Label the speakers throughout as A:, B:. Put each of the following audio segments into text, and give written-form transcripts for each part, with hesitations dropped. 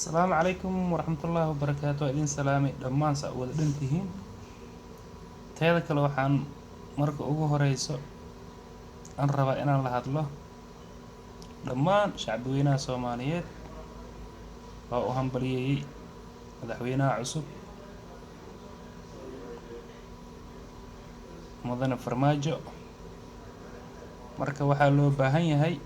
A: السلام عليكم ورحمة الله وبركاته. إذن سلامي دمان سأود دنتهين تهذا كلو حان مرك أوجو هريسو أن ربا إن الله هذله دمان شعبوينا سوماليات أو هم بريء مدحوينا عصب مدن فرماجو مرka waxaa loo baahan yahay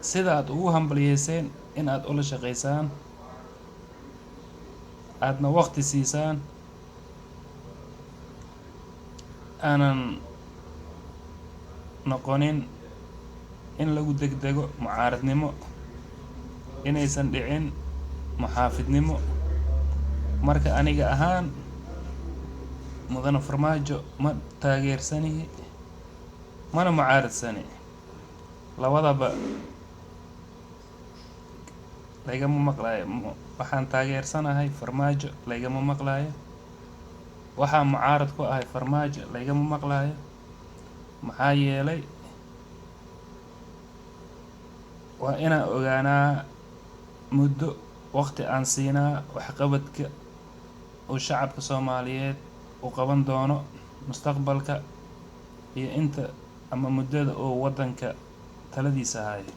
A: sida aad ugu hambalyeyseen in aad ula shaqeysaan aadna waqti siisaan aanan noqonin in lagu degdego mucaaradnimo inaysan dhicin muxaafidnimo marka aniga ahaan mudana farmaajo ma taageersanihi mana mucaaradsanay labadaba laygama maqlaayo waxaan taageersanahay farmaajo laygama maqlaayo waxaan mucaarad ku ahay farmaajo laygama maqlaayo maxaa yeelay waa inaan ogaanaa muddo waqti aan siinaa waxqabadka oo shacabka Soomaaliyeed u qaban doono mustaqbalka iyo inta ama muddada oo wadanka taladiisa haya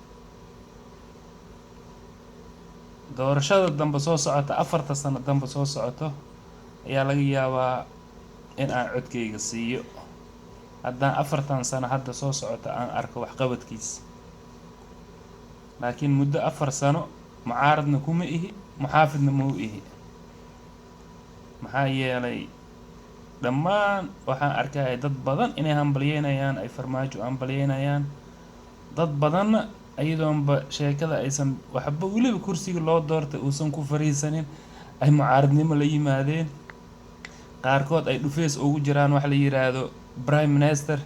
A: doorashada dambe soo socota 4 sano dambe soo socoto ayaa laga yaabaa in aan codkayga siiyo haddaan 4 sano hadda soo socota aan arko waxqabadkiisa laakiin muddo 4 sano mucaaradna kuma ihi muxaafidna ma u ihi maxaa yeelay dhammaan waxaan arkay dad badan inay hambalyeynayaan ay farmaajo hambalyeynayaan dad badanna ayadoonba sheekada aysan waxba weliba kursiga loo doortay uusan ku fariisanin ay mucaaradnimo la yimaadeen qaarkood ay dhufeys ugu jiraan wax la yiraahdo prime minister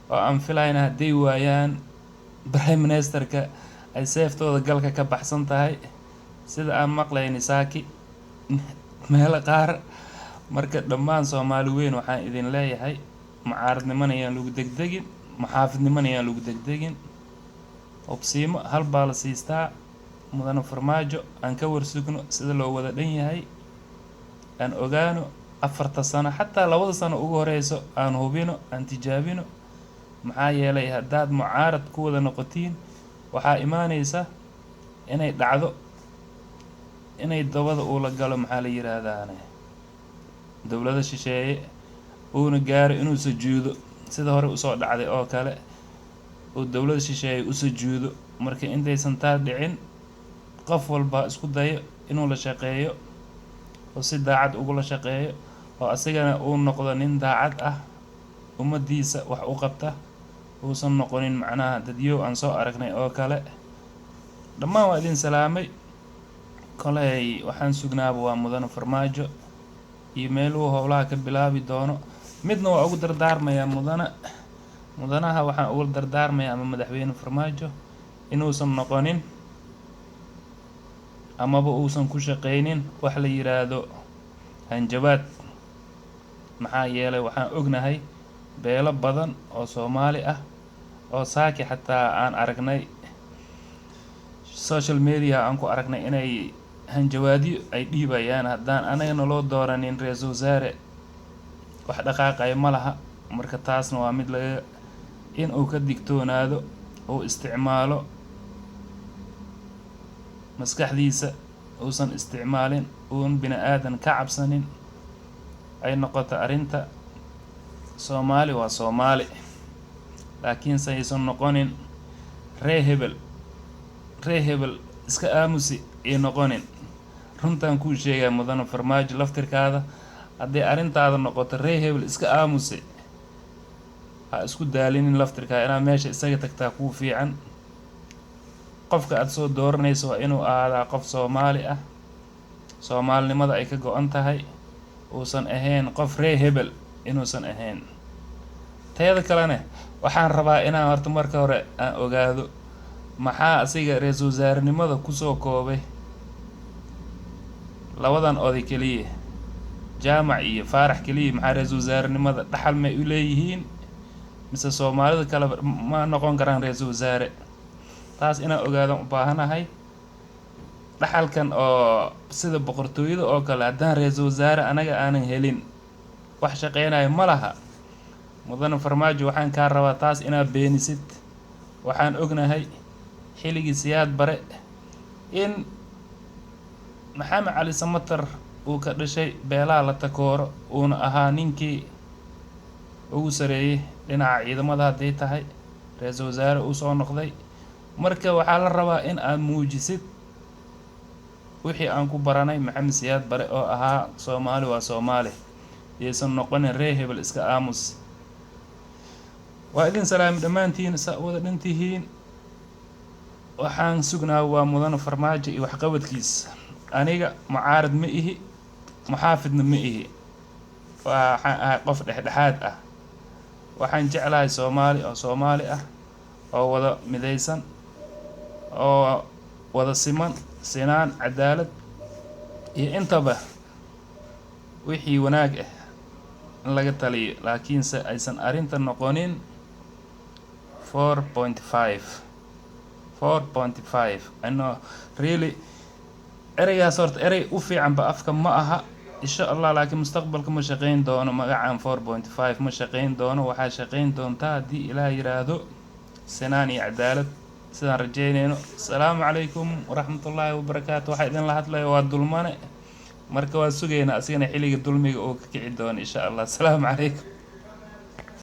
A: oo aan filayna haday waayaan prime ministerka ay seeftooda galka ka baxsan tahay sida aan maqlayni saaki meel qaar marka dhammaan Soomaali weyn waxaan idin leeyahay mucaaradnimana ayaan lagu degdegin muxaafidnimana ayaan lagu degdegin obsiimo hal baa la siistaa mudana farmaajo aan ka warsugno sida loo wada dhan yahay aan ogaano 4 sano xataa 2 sano ugu horeyso aan hubino aan tijaabino maxaa yeelay haddaad mucaarad ku wada noqotiin waxaa imaanaysa inay dhacdo inay dabada uu la galo maxaa la yiraahdaa dawladda shisheeye uuna gaaro inuu sujuudo sida hore u soo dhacday oo kale oo dawladda shisheeye u sujuudo marka intaysan taa dhicin qof walba isku dayo inuu la shaqeeyo oo si daacad ugu la shaqeeyo oo asagana uu noqdo nin daacad ah ummadiisa wax u qabta uusan noqonin macnaha dadyo aan soo aragnay oo kale dhammaan waa idin salaamay kolay waxaan sugnaaba waa mudana farmaajo email uu howlaha ka bilaabi doono midna waa ugu dardaarmaya mudanaha waxaan ugu dardaarmaya ama madaxweyne farmaajo inuusan noqonin amaba uusan ku shaqeynin wax la yiraahdo hanjabaad maxaa yeelay waxaan ognahay beelo badan oo Soomaali ah oo saaki xataa aan aragnay social media aan ku aragnay inay hanjawaadi ay dhiibayaan haddaan anagana loo dooranin ra'iisul wasaare wax dhaqaaqay ma laha marka taasna waa mid laga in uu ka digtoonaado oo isticmaalo maskaxdiisa uusan isticmaalin uun bini aadan ka cabsanin ay noqoto arinta Soomaali waa Soomaali laakiin saysan noqonin ree hebel iska aamusi ee noqonin runtaan ku sheegay mudana farmaajo laftirkaada haddii arintaada noqoto ree hebel iska aamusi ha isku daalinin laftirkaa inaa meesha isaga tagtaa kuu fiican qofka aad soo dooranayso waa inuu ahaadaa qof Soomaali ah Soomaalinimada ay ka go'an tahay uusan ahayn qof ree hebel inuusan ahayn tayada kalena waxaan rabaa inaan horta marka hore aan ogaado maxaa asiga ra'iisul wasaarenimada ku soo koobay labadan oday kaliya jaamac iyo faarax kaliya maxaa ra'iisul wasaarenimada dhaxal ma u leeyihiin mise Soomaalida kala ma noqon karaan ra'iisul wasaare taas inaan ogaadan u baahanahay. dhaxalkan oo sida boqortooyada oo kale haddaan ra-iisul wasaare anaga aanan helin wax shaqeynayo ma laha. mudane farmaajo waxaan kaa rabaa taas inaad beenisid. waxaan ognahay xilligii Siyaad Bare in Maxamed Cali Samatar uu ka dhashay beelaha la takooro uuna ahaa ninkii ugu sareeyay dhinaca ciidamada hadday tahay ra-iisul wasaare uu soo noqday. marka waxaa la rabaa in aad muujisid wixii aan ku baranay Maxamed Siyaad Bare oo ahaa Soomaali waa Soomaali, yaysan noqonin reer hebel iska aamus. waa idin salaami dhammaantiin saa wada dhantihiin. waxaan sugnaa waa mudane farmaajo iyo waxqabadkiisa. aniga mucaarad ma ihi, muxaafidna ma ihi, waxaan ahay qof dhexdhexaad ah. waxaan jeclahay Soomaali ah oo wada midaysan, oo wada siman, sinaan, cadaalad iyo intaba wixii wanaag ah in laga taliyo, laakiinse aysan arrinta noqonin 4.5. ano really ereygaas horta erey u fiican ba afka ma aha insha Allah, laakiin mustaqbalka ma shaqeyn doono magacaan 4.5 ma shaqeyn doono. waxaa shaqeyn doontaa haddii Ilaah yiraahdo sinaan iyo cadaalad sidaan rajeynayno. asalaamu calaykum waraxmatullaahi wabarakaatu. waxaa idin la hadlayo waa dulmane, marka waa sugaynaa asigana xilliga dulmiga oo ka kici doono insha Allah. asalaamu calaykum.